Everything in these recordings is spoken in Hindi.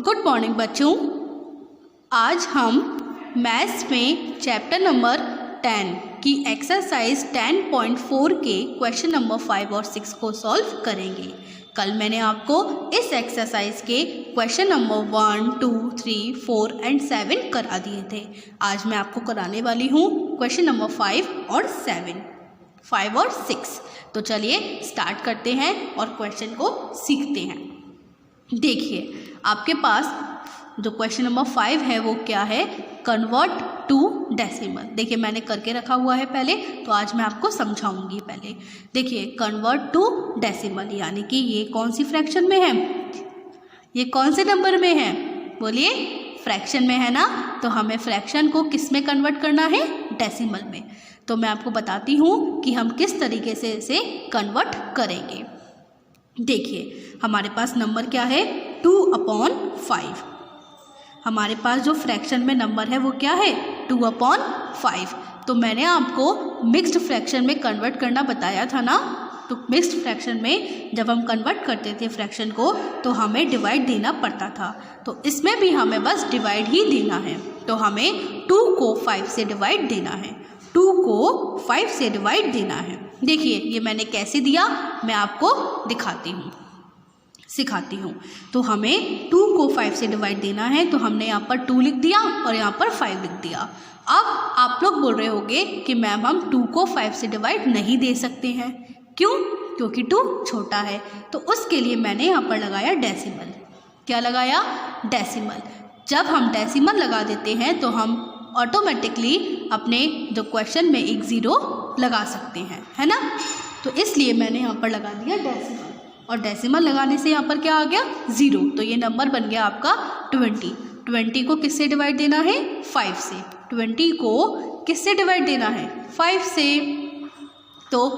गुड मॉर्निंग बच्चों। आज हम मैथ्स में चैप्टर नंबर 10 की एक्सरसाइज 10.4 के क्वेश्चन नंबर 5 और 6 को सॉल्व करेंगे। कल मैंने आपको इस एक्सरसाइज के क्वेश्चन नंबर 1, 2, 3, 4 एंड 7 करा दिए थे। आज मैं आपको कराने वाली हूँ क्वेश्चन नंबर 5 और 7, 5 और 6। तो चलिए स्टार्ट करते हैं और क्वेश्चन को सीखते हैं। देखिए आपके पास जो क्वेश्चन नंबर 5 है वो क्या है, कन्वर्ट टू डेसिमल। देखिए मैंने करके रखा हुआ है पहले, तो आज मैं आपको समझाऊंगी। पहले देखिए कन्वर्ट टू डेसिमल यानी कि ये कौन सी फ्रैक्शन में है, ये कौन से नंबर में है, बोलिए फ्रैक्शन में है ना। तो हमें फ्रैक्शन को किस में कन्वर्ट करना है, डेसिमल में। तो मैं आपको बताती हूँ कि हम किस तरीके से इसे कन्वर्ट करेंगे। देखिए हमारे पास नंबर क्या है, 2/5। हमारे पास जो फ्रैक्शन में नंबर है वो क्या है, 2/5। तो मैंने आपको मिक्स्ड फ्रैक्शन में कन्वर्ट करना बताया था ना। तो मिक्स्ड फ्रैक्शन में जब हम कन्वर्ट करते थे फ्रैक्शन को तो हमें डिवाइड देना पड़ता था। तो इसमें भी हमें बस डिवाइड ही देना है। तो हमें 2 को 5 से डिवाइड देना है, 2 को 5 से डिवाइड देना है। देखिए ये मैंने कैसे दिया, मैं आपको दिखाती हूँ, सिखाती हूँ। तो हमें 2 को 5 से डिवाइड देना है, तो हमने यहाँ पर 2 लिख दिया और यहाँ पर 5 लिख दिया। अब आप लोग बोल रहे होंगे कि मैम हम 2 को 5 से डिवाइड नहीं दे सकते हैं, क्यों? क्योंकि 2 छोटा है। तो उसके लिए मैंने यहाँ पर लगाया डेसिमल। क्या लगाया, डेसिमल। जब हम डेसिमल लगा देते हैं तो हम ऑटोमेटिकली अपने जो क्वेश्चन में एक 0 लगा सकते हैं, है ना। तो इसलिए मैंने यहाँ पर लगा दिया डेसिमल, और डेसिमल लगाने से यहाँ पर क्या आ गया, 0। तो ये नंबर बन गया आपका 20। 20 को किससे डिवाइड देना है, 5 से। 20 को किससे डिवाइड देना है, 5 से। तो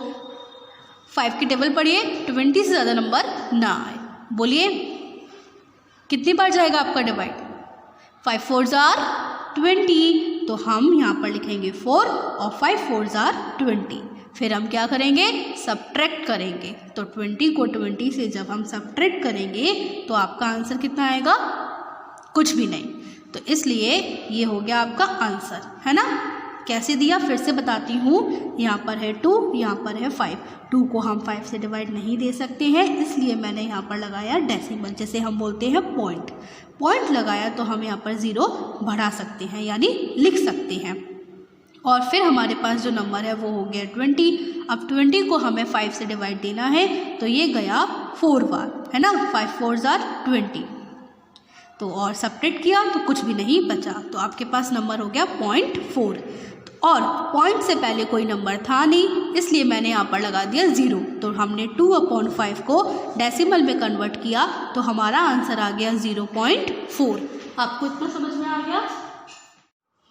5 की टेबल पढ़िए, 20 से ज़्यादा नंबर ना आए। बोलिए कितनी बार जाएगा आपका डिवाइड, 5 4s are 20। तो हम यहाँ पर लिखेंगे 4 और 5 4s are 20। फिर हम क्या करेंगे, सब्ट्रैक्ट करेंगे। तो 20 को 20 से जब हम सब्ट्रैक्ट करेंगे तो आपका आंसर कितना आएगा, कुछ भी नहीं। तो इसलिए ये हो गया आपका आंसर, है ना। कैसे दिया फिर से बताती हूँ। यहाँ पर है 2, यहाँ पर है 5। 2 को हम 5 से डिवाइड नहीं दे सकते हैं, इसलिए मैंने यहाँ पर लगाया डेसिमल, जैसे हम बोलते हैं पॉइंट। पॉइंट लगाया तो हम यहाँ पर 0 बढ़ा सकते हैं, यानी लिख सकते हैं। और फिर हमारे पास जो नंबर है वो हो गया 20। अब 20 को हमें 5 से डिवाइड देना है, तो ये गया 4 बार, है ना। 5 4s are 20। तो और सब्ट्रैक्ट किया तो कुछ भी नहीं बचा, तो आपके पास नंबर हो गया 0.4। और पॉइंट से पहले कोई नंबर था नहीं, इसलिए मैंने यहाँ पर लगा दिया 0। तो हमने 2/5 को डेसिमल में कन्वर्ट किया, तो हमारा आंसर आ गया 0.4। आपको इतना समझ में आ गया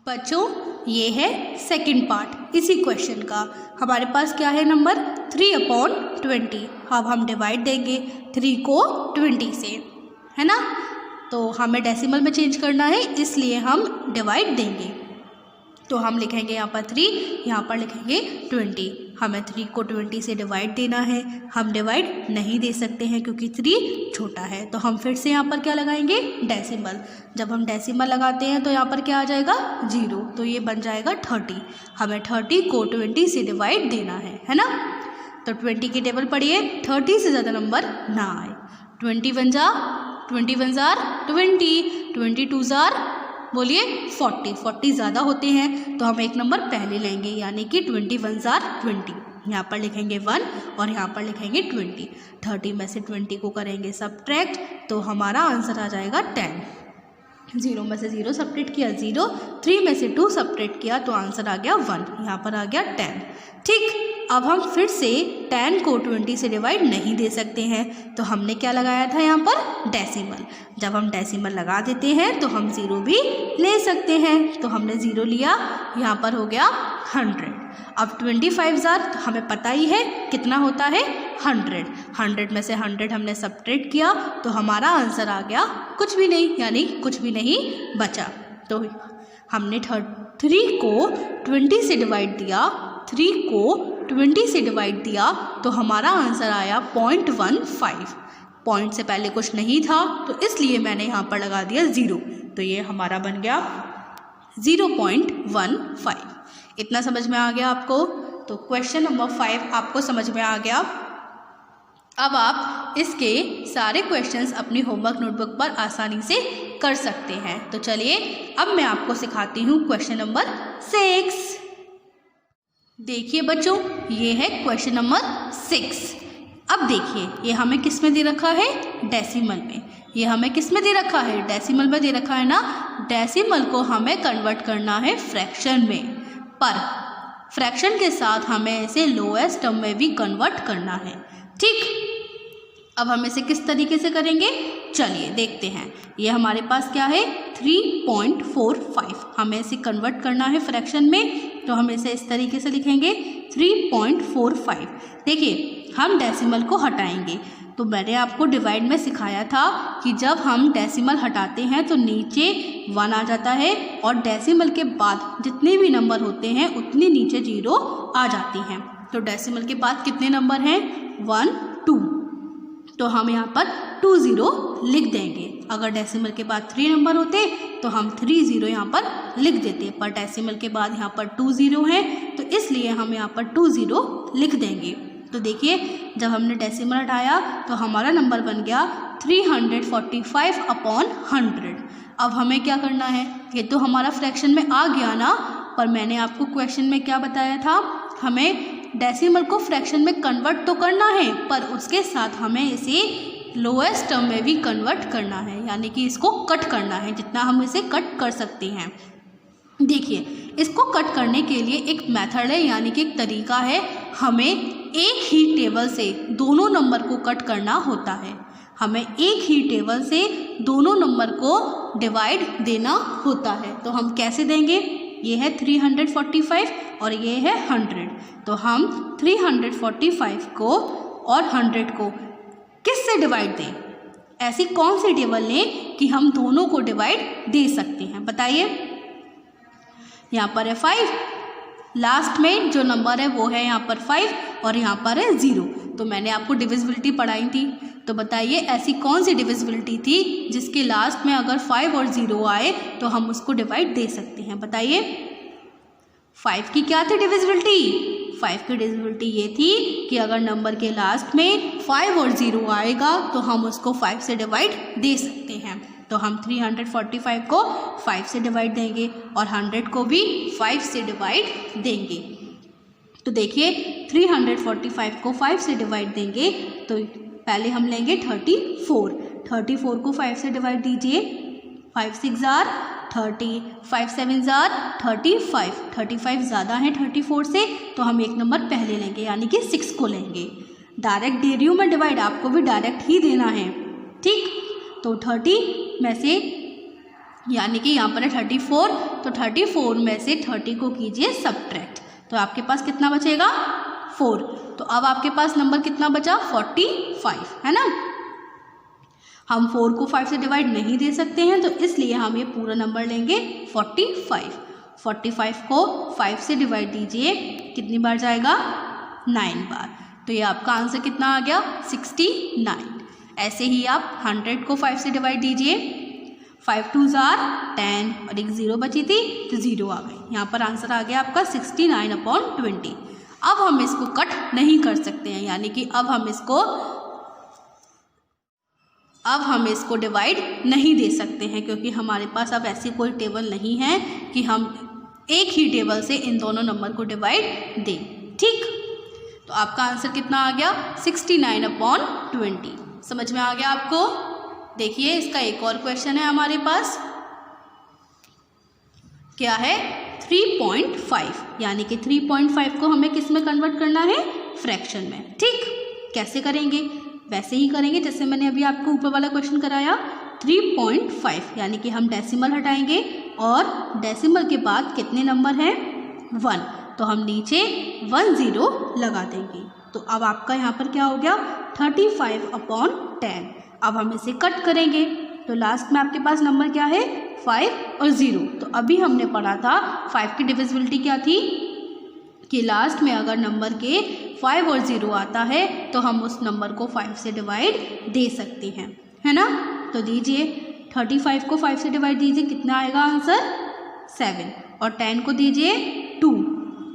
बच्चों। ये है सेकंड पार्ट इसी क्वेश्चन का। हमारे पास क्या है नंबर, 3/20। अब हम डिवाइड देंगे 3 को 20 से, है ना। तो हमें डेसिमल में चेंज करना है, इसलिए हम डिवाइड देंगे। तो हम लिखेंगे यहाँ पर 3, यहाँ पर लिखेंगे 20। हमें 3 को 20 से डिवाइड देना है, हम डिवाइड नहीं दे सकते हैं क्योंकि 3 छोटा है। तो हम फिर से यहाँ पर क्या लगाएंगे, डेसिमल। जब हम डेसिमल लगाते हैं तो यहाँ पर क्या आ जाएगा, 0। तो ये बन जाएगा 30। हमें 30 को 20 से डिवाइड देना है ना। तो 20 की टेबल पढ़िए, 30 से ज़्यादा नंबर ना आए। 21s are 20, 22s are बोलिए 40। 40 ज़्यादा होते हैं तो हम एक नंबर पहले लेंगे, यानी कि 21s are 20। यहाँ पर लिखेंगे 1 और यहाँ पर लिखेंगे 20। 30 में से 20 को करेंगे सब्ट्रैक्ट, तो हमारा आंसर आ जाएगा 10। 0 में से 0 सब्ट्रैक्ट किया 0, 3 में से 2 सब्ट्रैक्ट किया तो आंसर आ गया 1। यहाँ पर आ गया 10। ठीक, अब हम फिर से 10 को 20 से डिवाइड नहीं दे सकते हैं, तो हमने क्या लगाया था यहाँ पर, डेसिमल। जब हम डेसिमल लगा देते हैं तो हम 0 भी ले सकते हैं। तो हमने 0 लिया, यहाँ पर हो गया 100। अब 25s are, तो हमें पता ही है कितना होता है, 100। 100 में से 100 हमने सब्ट्रैक्ट किया तो हमारा आंसर आ गया कुछ भी नहीं, यानी कुछ भी नहीं बचा। तो हमने 3 को 20 से डिवाइड दिया, 3 को 20 से डिवाइड दिया तो हमारा आंसर आया 0.15। पॉइंट से पहले कुछ नहीं था तो इसलिए मैंने यहाँ पर लगा दिया 0, तो ये हमारा बन गया 0.15। इतना समझ में आ गया आपको? तो क्वेश्चन नंबर 5 आपको समझ में आ गया। अब आप इसके सारे क्वेश्चंस अपनी होमवर्क नोटबुक पर आसानी से कर सकते हैं। तो चलिए अब मैं आपको सिखाती हूँ क्वेश्चन नंबर 6। देखिए बच्चों, ये है क्वेश्चन नंबर 6। अब देखिए ये हमें किस में दे रखा है? डेसिमल में। ये हमें किस में दे रखा है? डेसिमल में दे रखा है ना। डेसिमल को हमें कन्वर्ट करना है फ्रैक्शन में, पर फ्रैक्शन के साथ हमें इसे लोएस्ट टर्म में भी कन्वर्ट करना है। ठीक, अब हम इसे किस तरीके से करेंगे चलिए देखते हैं। ये हमारे पास क्या है? 3.45। हमें इसे कन्वर्ट करना है फ्रैक्शन में, तो हम इसे इस तरीके से लिखेंगे 3.45। देखिए हम डेसिमल को हटाएंगे, तो मैंने आपको डिवाइड में सिखाया था कि जब हम डेसिमल हटाते हैं तो नीचे 1 आ जाता है और डेसिमल के बाद जितने भी नंबर होते हैं उतनी नीचे 0 आ जाती हैं। तो डेसिमल के बाद कितने नंबर हैं? 1, 2, तो हम यहाँ पर 2 0 लिख देंगे। अगर डेसिमल के बाद 3 नंबर होते तो हम 3 0 यहाँ पर लिख देते, पर डेसिमल के बाद यहाँ पर 2 0 है तो इसलिए हम यहाँ पर 2 0 लिख देंगे। तो देखिए जब हमने डेसिमल हटाया तो हमारा नंबर बन गया 345/100। अब हमें क्या करना है? ये तो हमारा फ्रैक्शन में आ गया ना, पर मैंने आपको क्वेश्चन में क्या बताया था? हमें डेसिमल को फ्रैक्शन में कन्वर्ट तो करना है, पर उसके साथ हमें इसे लोएस्ट टर्म में भी कन्वर्ट करना है, यानी कि इसको कट करना है जितना हम इसे कट कर सकते हैं। देखिए इसको कट करने के लिए एक मेथड है, यानी कि एक तरीका है। हमें एक ही टेबल से दोनों नंबर को कट करना होता है। हमें एक ही टेबल से दोनों नंबर को डिवाइड देना होता है। तो हम कैसे देंगे? ये है 345 और ये है 100। तो हम 345 को और 100 को किस से डिवाइड दें? ऐसी कौन सी टेबल लें कि हम दोनों को डिवाइड दे सकते हैं? बताइए। यहाँ पर है 5, लास्ट में जो नंबर है वो है यहाँ पर 5 और यहाँ पर है 0। तो मैंने आपको डिविजिबिलिटी पढ़ाई थी, तो बताइए ऐसी कौन सी डिविजिबिलिटी थी जिसके लास्ट में अगर 5 और 0 आए तो हम उसको डिवाइड दे सकते हैं? बताइए। 5 की क्या थी डिविजिबिलिटी? 5 की डिविजिबिलिटी ये थी कि अगर नंबर के लास्ट में 5 और 0 आएगा तो हम उसको 5 से डिवाइड दे सकते हैं। तो हम 345 को 5 से डिवाइड देंगे और 100 को भी 5 से डिवाइड देंगे। तो देखिए 345 को 5 से डिवाइड देंगे तो पहले हम लेंगे 34 को 5 से डिवाइड दीजिए। 5 6 जार 30, 5 7 जार 35 ज़्यादा है 34 से, तो हम एक नंबर पहले लेंगे यानी कि 6 को लेंगे। डायरेक्ट दे रही हूँ मैं डिवाइड, आपको भी डायरेक्ट ही देना है। ठीक, तो 30 में से यानी कि यहाँ पर है 34, तो 34 में से 30 को कीजिए सबट्रैक्ट, तो आपके पास कितना बचेगा? 4। तो अब आपके पास नंबर कितना बचा? 45, है ना। हम 4 को 5 से डिवाइड नहीं दे सकते हैं, तो इसलिए हम ये पूरा नंबर लेंगे 45। 45 को 5 से डिवाइड दीजिए, कितनी बार जाएगा? 9 बार। तो ये आपका आंसर कितना आ गया? 69। ऐसे ही आप 100 को 5 से डिवाइड दीजिए। 5 2 जार 10 और एक 0 बची थी तो 0 आ गई। यहाँ पर आंसर आ गया आपका 69/20। अब हम इसको कट नहीं कर सकते हैं, यानी कि अब हम इसको डिवाइड नहीं दे सकते हैं, क्योंकि हमारे पास अब ऐसी कोई टेबल नहीं है कि हम एक ही टेबल से इन दोनों नंबर को डिवाइड दें। ठीक, तो आपका आंसर कितना आ गया? 69/20। समझ में आ गया आपको? देखिए इसका एक और क्वेश्चन है हमारे पास, क्या है? 3.5, यानी कि 3.5 को हमें किस में कन्वर्ट करना है? फ्रैक्शन में। ठीक, कैसे करेंगे? वैसे ही करेंगे जैसे मैंने अभी आपको ऊपर वाला क्वेश्चन कराया। 3.5 यानी कि हम डेसिमल हटाएंगे और डेसिमल के बाद कितने नंबर हैं? 1, तो हम नीचे 1 0 लगा देंगे। तो अब आपका यहाँ पर क्या हो गया? 35/10। अब हम इसे कट करेंगे, तो लास्ट में आपके पास नंबर क्या है? 5 और 0। तो अभी हमने पढ़ा था 5 की डिविजिबिलिटी क्या थी? कि लास्ट में अगर नंबर के 5 और 0 आता है तो हम उस नंबर को 5 से डिवाइड दे सकते हैं, है ना। तो दीजिए 35 को 5 से डिवाइड दीजिए, कितना आएगा आंसर 7, और 10 को दीजिए 2,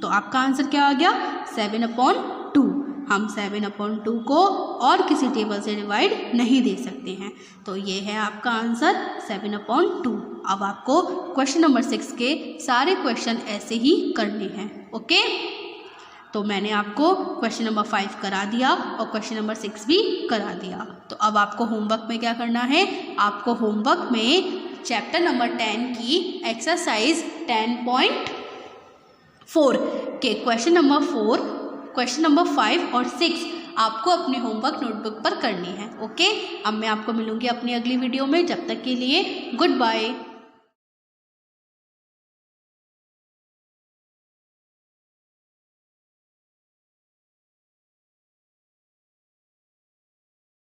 तो आपका आंसर क्या आ गया 7/2। हम 7/2 को और किसी टेबल से डिवाइड नहीं दे सकते हैं, तो ये है आपका आंसर 7/2। अब आपको क्वेश्चन नंबर 6 के सारे क्वेश्चन ऐसे ही करने हैं, ओके। तो मैंने आपको क्वेश्चन नंबर 5 करा दिया और क्वेश्चन नंबर 6 भी करा दिया। तो अब आपको होमवर्क में क्या करना है, आपको होमवर्क में चैप्टर नंबर 10 की एक्सरसाइज 10.4 के क्वेश्चन नंबर 4, क्वेश्चन नंबर 5 और 6 आपको अपने होमवर्क नोटबुक पर करनी है, ओके। अब मैं आपको मिलूंगी अपनी अगली वीडियो में, जब तक के लिए गुड बाय।